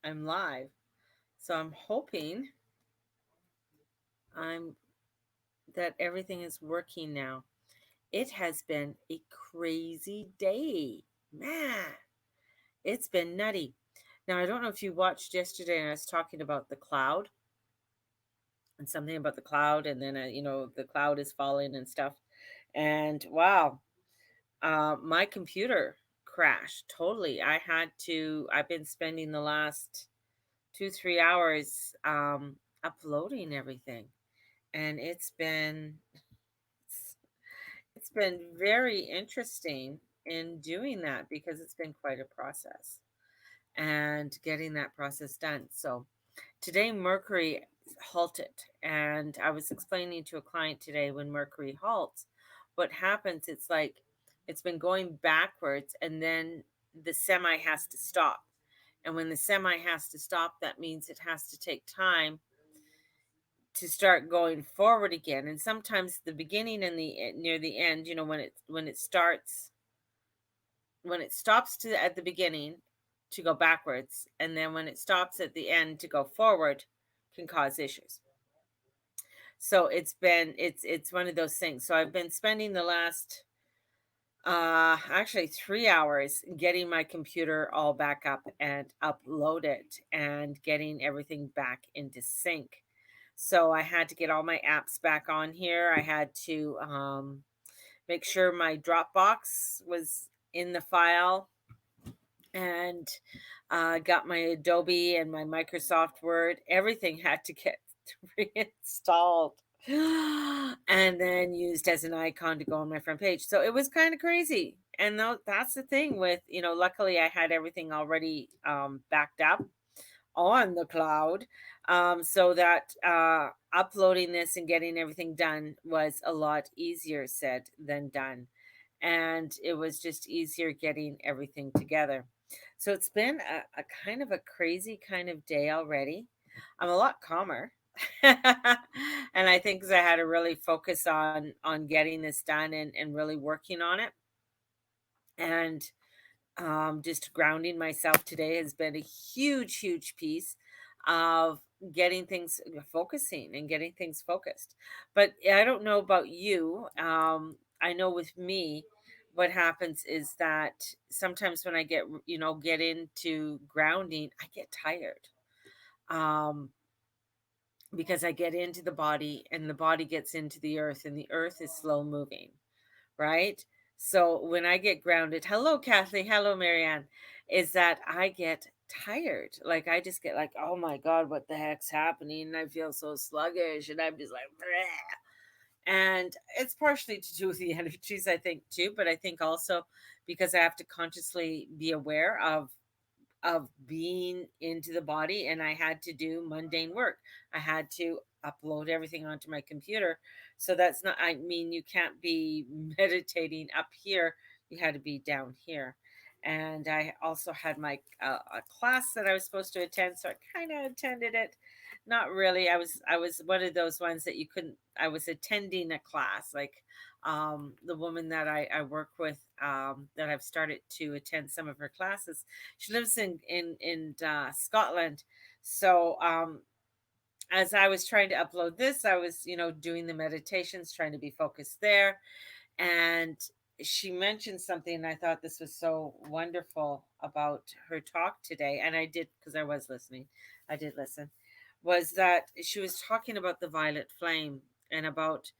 I'm live. So I'm hoping I'm that everything is working now. It has been a crazy day. Man, it's been nutty. Now I don't know if you watched yesterday and I was talking about the cloud and something about the cloud and then the cloud is falling and stuff. And wow, my computer crashed totally. I've been spending the last 2 3 hours uploading everything, and it's, it's been very interesting in doing that because it's been quite a process and getting that process done. So today Mercury halted, and I was explaining to a client today, when Mercury halts, what happens, it's like it's been going backwards and then the semi has to stop. And when the semi has to stop, that means it has to take time to start going forward again. And sometimes the beginning and the near the end, when it stops to at the beginning to go backwards, and then when it stops at the end to go forward, can cause issues. So it's one of those things. So I've been spending the last actually 3 hours getting my computer all back up and upload it and getting everything back into sync. So I had to get all my apps back on here. I had to make sure my Dropbox was in the file, and got my Adobe and my Microsoft Word. Everything had to get reinstalled and then used as an icon to go on my front page. So it was kind of crazy. And that's the thing with, luckily I had everything already backed up on the cloud, so that uploading this and getting everything done was a lot easier said than done. And it was just easier getting everything together. So it's been a kind of a crazy kind of day already. I'm a lot calmer. And I think 'cause I had to really focus on getting this done and really working on it. And just grounding myself today has been a huge, huge piece of getting things focusing and getting things focused. But I don't know about you. I know with me, what happens is that sometimes when I get into grounding, I get tired. Um, because I get into the body and the body gets into the earth, and the earth is slow moving, right? So when I get grounded, hello, Kathy, hello, Marianne, is that I get tired. Like I just get like, oh my God, what the heck's happening? And I feel so sluggish, and I'm just like, bleh. And it's partially to do with the energies, I think, too. But I think also because I have to consciously be aware of being into the body, and I had to do mundane work. I had to upload everything onto my computer. So that's not, I mean, you can't be meditating up here. You had to be down here. And I also had my a class that I was supposed to attend, so I kind of attended it. Not really. I was one of those ones that you couldn't. I was attending a class, like the woman that I work with, that I've started to attend some of her classes. She lives in Scotland. So as I was trying to upload this, I was doing the meditations, trying to be focused there. And she mentioned something, and I thought this was so wonderful about her talk today. And I did, because I was listening. I did listen. Was that she was talking about the violet flame, and about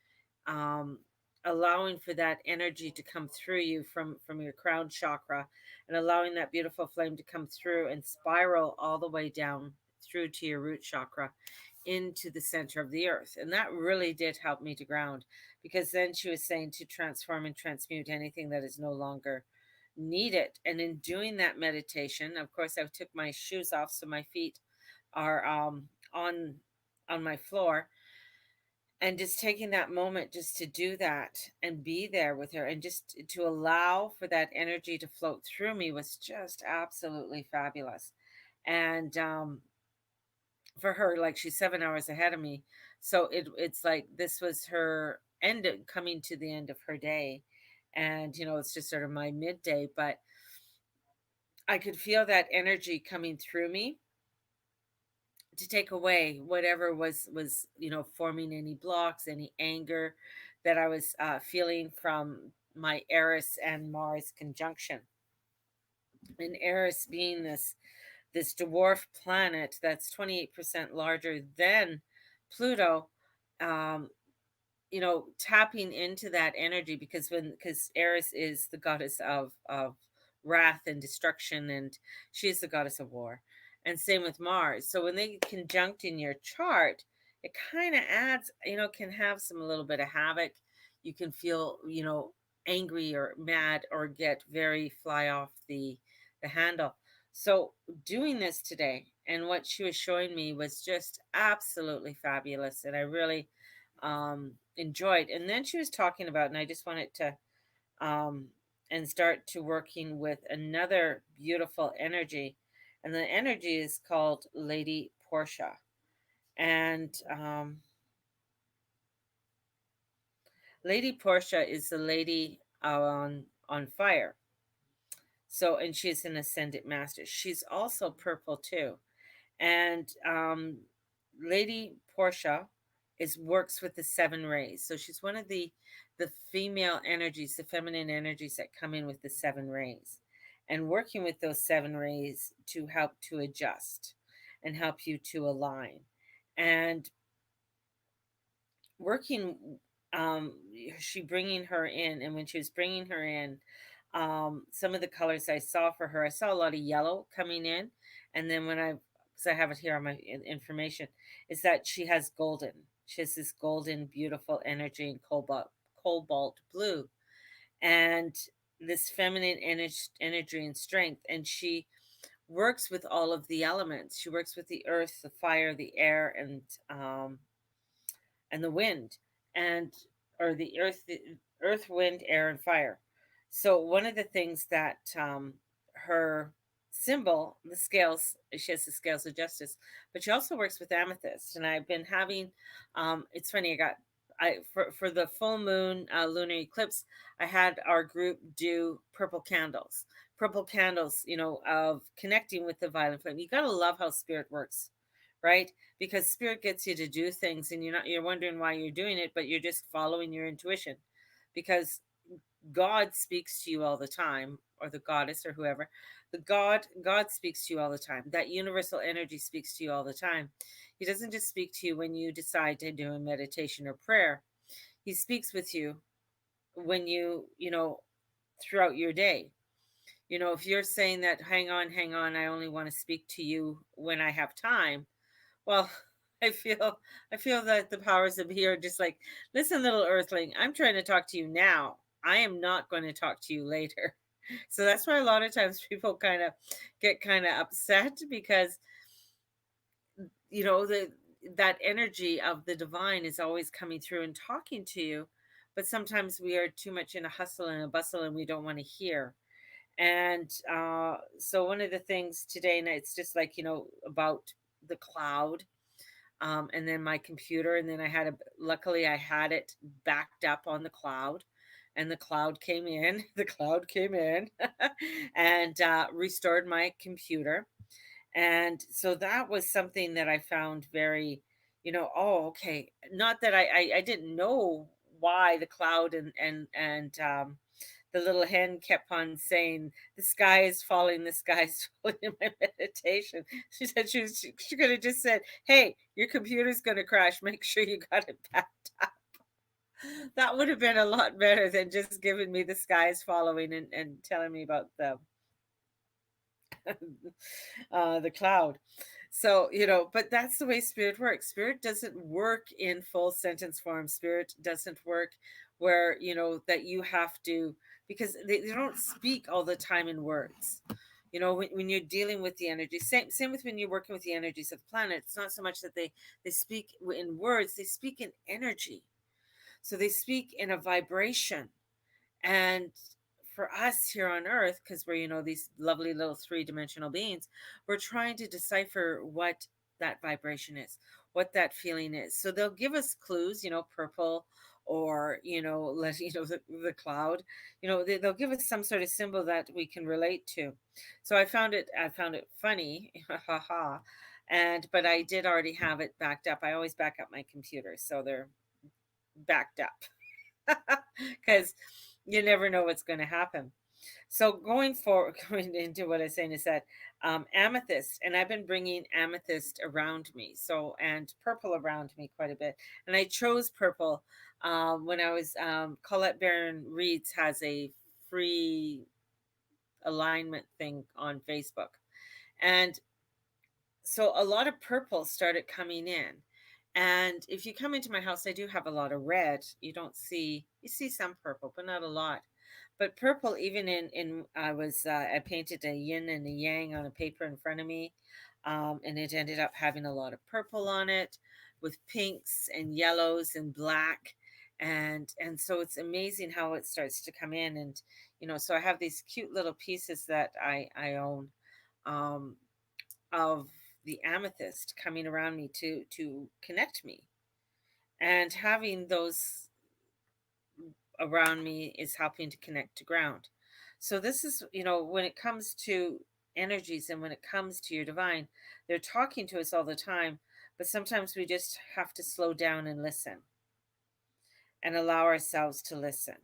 um, allowing for that energy to come through you from your crown chakra, and allowing that beautiful flame to come through and spiral all the way down through to your root chakra into the center of the earth. And that really did help me to ground, because then she was saying to transform and transmute anything that is no longer needed. And in doing that meditation, of course, I took my shoes off, so my feet are on my floor, and just taking that moment just to do that and be there with her, and just to allow for that energy to float through me, was just absolutely fabulous. And for her, like, she's 7 hours ahead of me, so it's like this was her coming to the end of her day. And it's just sort of my midday, but I could feel that energy coming through me, to take away whatever was forming any blocks, any anger that I was feeling from my Eris and Mars conjunction. And Eris being this dwarf planet that's 28% larger than Pluto, um, tapping into that energy, because Eris is the goddess of wrath and destruction, and she is the goddess of war. And same with Mars. So when they conjunct in your chart, it kind of adds, can have some a little bit of havoc. You can feel, angry or mad or get very fly off the handle. So doing this today and what she was showing me was just absolutely fabulous, and I really enjoyed. And then she was talking about, and I just wanted to um, and start to working with another beautiful energy, and the energy is called Lady Portia. And Lady Portia is the lady on fire. So, and she's an ascendant master. She's also purple too. And Lady Portia is works with the seven rays. So she's one of the female energies, the feminine energies that come in with the seven rays, and working with those seven rays to help to adjust and help you to align. And working, um she bringing her in, and when she was bringing her in, some of the colors I saw for her, I saw a lot of yellow coming in. And then when I, because I have it here on my information, is that she has this golden beautiful energy in cobalt blue, and this feminine energy and strength. And she works with all of the elements. She works with the earth, the fire, the air, and the wind, and or the earth, wind, air, and fire. So one of the things that her symbol, the scales, she has the scales of justice, but she also works with amethyst. And I've been having, it's funny, I for the full moon lunar eclipse, I had our group do purple candles, of connecting with the violet flame. You got to love how spirit works, right? Because spirit gets you to do things, and you're wondering why you're doing it, but you're just following your intuition, because God speaks to you all the time, or the goddess or whoever. The God speaks to you all the time. That universal energy speaks to you all the time. He doesn't just speak to you when you decide to do a meditation or prayer. He speaks with you when throughout your day. If you're saying that, hang on, I only want to speak to you when I have time. Well, I feel I feel that the powers of here are just like, listen, little earthling, I'm trying to talk to you now. I am not going to talk to you later. So that's why a lot of times people get kind of upset, because the that energy of the divine is always coming through and talking to you, but sometimes we are too much in a hustle and a bustle, and we don't want to hear. And so one of the things today, and it's just like, about the cloud, and then my computer, and then luckily I had it backed up on the cloud, and the cloud came in, the cloud came in, and restored my computer. And so that was something that I found very, oh, okay. Not that I didn't know why the cloud, and the little hen kept on saying, "The sky is falling, the sky is falling," in my meditation. She said she could have just said, "Hey, your computer's going to crash. Make sure you got it backed up." That would have been a lot better than just giving me the sky is following, and telling me about the cloud. So, but that's the way spirit works. Spirit doesn't work in full sentence form. Spirit doesn't work where, that you have to, because they don't speak all the time in words. When you're dealing with the energy, same with when you're working with the energies of the planet. It's not so much that they speak in words, they speak in energy. So they speak in a vibration. And for us here on earth, because we're, these lovely little three-dimensional beings, we're trying to decipher what that vibration is, what that feeling is. So they'll give us clues, purple, or the cloud. They'll give us some sort of symbol that we can relate to. So I found it funny, haha, And but I did already have it backed up. I always back up my computer, so they're backed up because you never know what's going to happen. So going forward, going into what I was saying is that amethyst, and I've been bringing amethyst around me, so and purple around me quite a bit. And I chose purple when I was Colette Baron Reeds has a free alignment thing on Facebook, and so a lot of purple started coming in. And if you come into my house, I do have a lot of red. You see some purple, but not a lot. But purple, even in I painted a yin and a yang on a paper in front of me, and it ended up having a lot of purple on it, with pinks and yellows and black, and so it's amazing how it starts to come in, and so I have these cute little pieces that I own, um, of the amethyst coming around me to connect me, and having those around me is helping to connect to ground. So this is, when it comes to energies and when it comes to your divine, they're talking to us all the time, but sometimes we just have to slow down and listen, and allow ourselves to listen,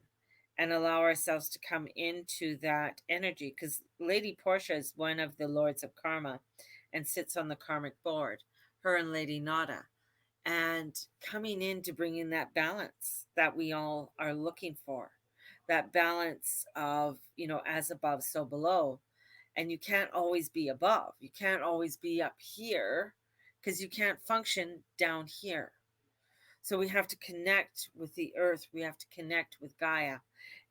and allow ourselves to come into that energy, because Lady Portia is one of the lords of karma and sits on the karmic board, her and Lady Nada, and coming into bringing that balance that we all are looking for, that balance of, as above so below. And you can't always be above, you can't always be up here, because you can't function down here. So we have to connect with the earth, we have to connect with Gaia.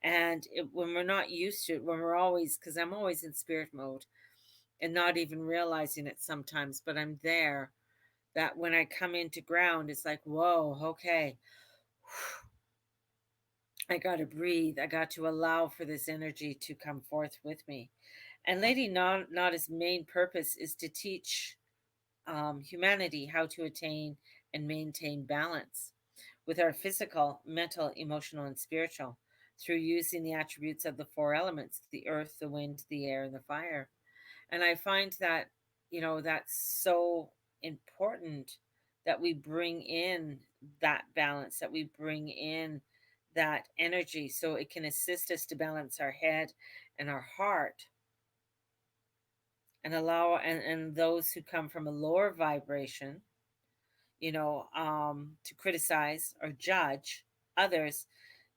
And when we're not used to it, when we're always, because I'm always in spirit mode and not even realizing it sometimes, but I'm there, that when I come into ground, it's like, whoa, okay, I got to breathe. I got to allow for this energy to come forth with me. And Lady Nada's main purpose is to teach humanity how to attain and maintain balance with our physical, mental, emotional, and spiritual through using the attributes of the four elements: the earth, the wind, the air, and the fire. And I find that, that's so important, that we bring in that balance, that we bring in that energy, so it can assist us to balance our head and our heart, and allow, and those who come from a lower vibration, to criticize or judge others,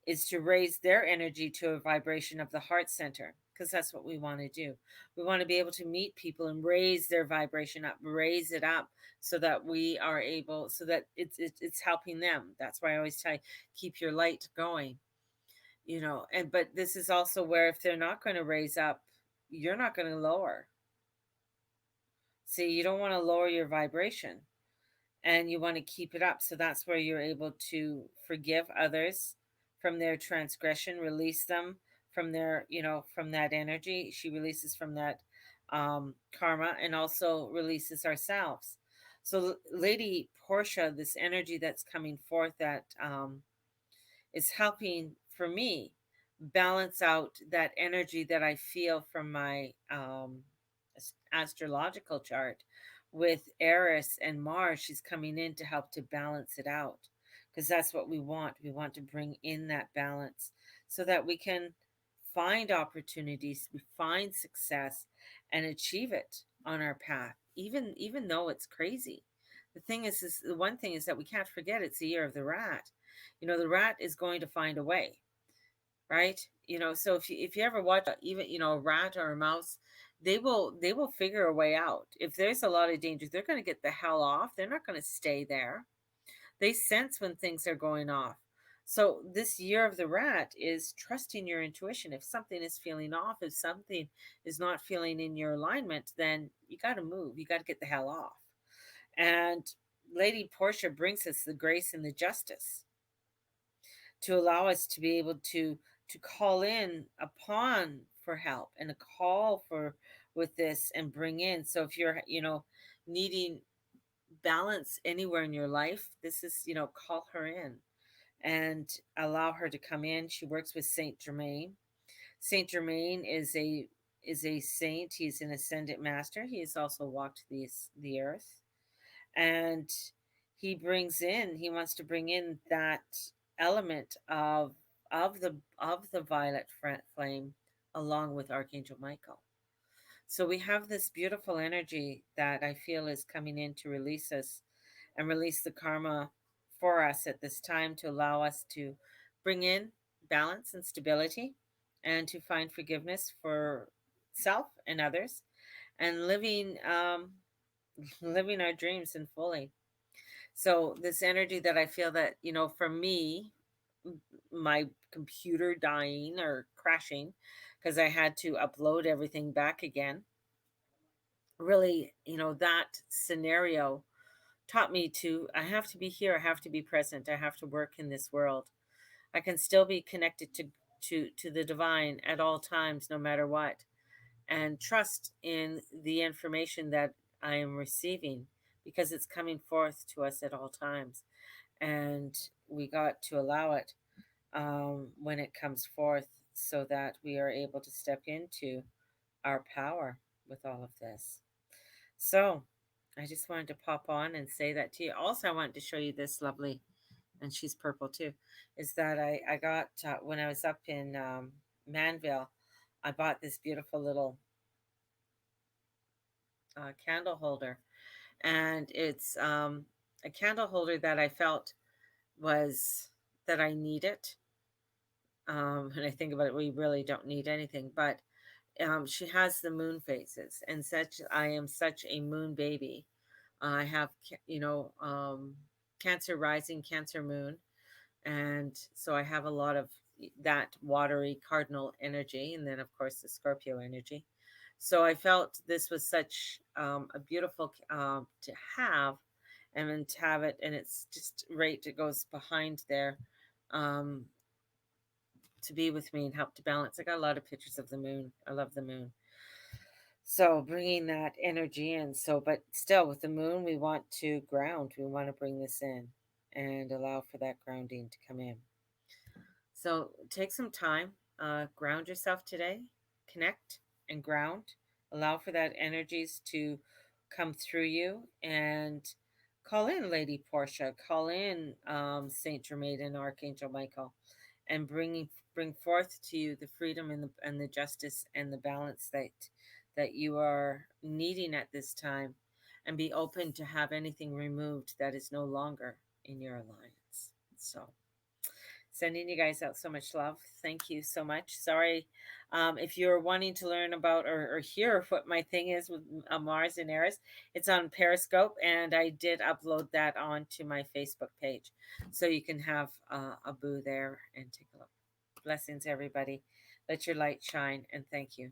is to raise their energy to a vibration of the heart center, because that's what we want to do. We want to be able to meet people and raise their vibration up, raise it up, so that we are able, so that it's helping them. That's why I always tell you, keep your light going, and but this is also where, if they're not going to raise up, you're not going to lower. See, you don't want to lower your vibration, and you want to keep it up. So that's where you're able to forgive others from their transgression, release them from their, from that energy. She releases from that karma, and also releases ourselves. So, Lady Portia, this energy that's coming forth, that is helping for me balance out that energy that I feel from my astrological chart with Eris and Mars. She's coming in to help to balance it out, because that's what we want. We want to bring in that balance so that we can find opportunities, we find success, and achieve it on our path, even though it's crazy. The thing is the one thing is that we can't forget, it's the year of the rat. The rat is going to find a way, right? So if you ever watch even, a rat or a mouse, they will figure a way out. If there's a lot of danger, they're going to get the hell off. They're not going to stay there. They sense when things are going off. So this year of the rat is trusting your intuition. If something is feeling off, if something is not feeling in your alignment, then you got to move. You got to get the hell off. And Lady Portia brings us the grace and the justice to allow us to be able to call in upon for help, and a call for with this, and bring in. So if you're, needing balance anywhere in your life, this is, call her in and allow her to come in. She works with Saint Germain. Saint Germain is a saint. He's an ascendant master. He has also walked the earth. And he wants to bring in that element of the violet flame along with Archangel Michael. So we have this beautiful energy that I feel is coming in to release us and release the karma for us at this time, to allow us to bring in balance and stability, and to find forgiveness for self and others, and living our dreams in fully. So this energy that I feel that, for me, my computer dying or crashing because I had to upload everything back again, really, that scenario taught me to I have to be here, I have to be present, I have to work in this world. I can still be connected to the divine at all times, no matter what, and trust in the information that I am receiving, because it's coming forth to us at all times. And we got to allow it, when it comes forth, so that we are able to step into our power with all of this. So I just wanted to pop on and say that to you. Also, I wanted to show you this lovely, and she's purple too, is that I got, when I was up in Manville, I bought this beautiful little candle holder. And it's a candle holder that I felt was that I needed. And I think about it, we really don't need anything, but she has the moon phases, and such. I am such a moon baby. I have, Cancer rising, Cancer moon, and so I have a lot of that watery cardinal energy, and then of course the Scorpio energy. So I felt this was such a beautiful to have, and then to have it, and it's just right. It goes behind there. Um, to be with me and help to balance. I got a lot of pictures of the moon. I love the moon. So bringing that energy in. So, but still with the moon, we want to ground. We want to bring this in and allow for that grounding to come in. So take some time, ground yourself today, connect and ground. Allow for that energies to come through you, and call in Lady Portia, call in Saint Germain and Archangel Michael, and bring forth to you the freedom and the justice and the balance that you are needing at this time, and be open to have anything removed that is no longer in your alliance. So sending you guys out so much love. Thank you so much. Sorry, if you're wanting to learn about or hear what my thing is with Mars and Eris, it's on Periscope, and I did upload that onto my Facebook page, so you can have a boo there and take a look. Blessings, everybody. Let your light shine, and thank you.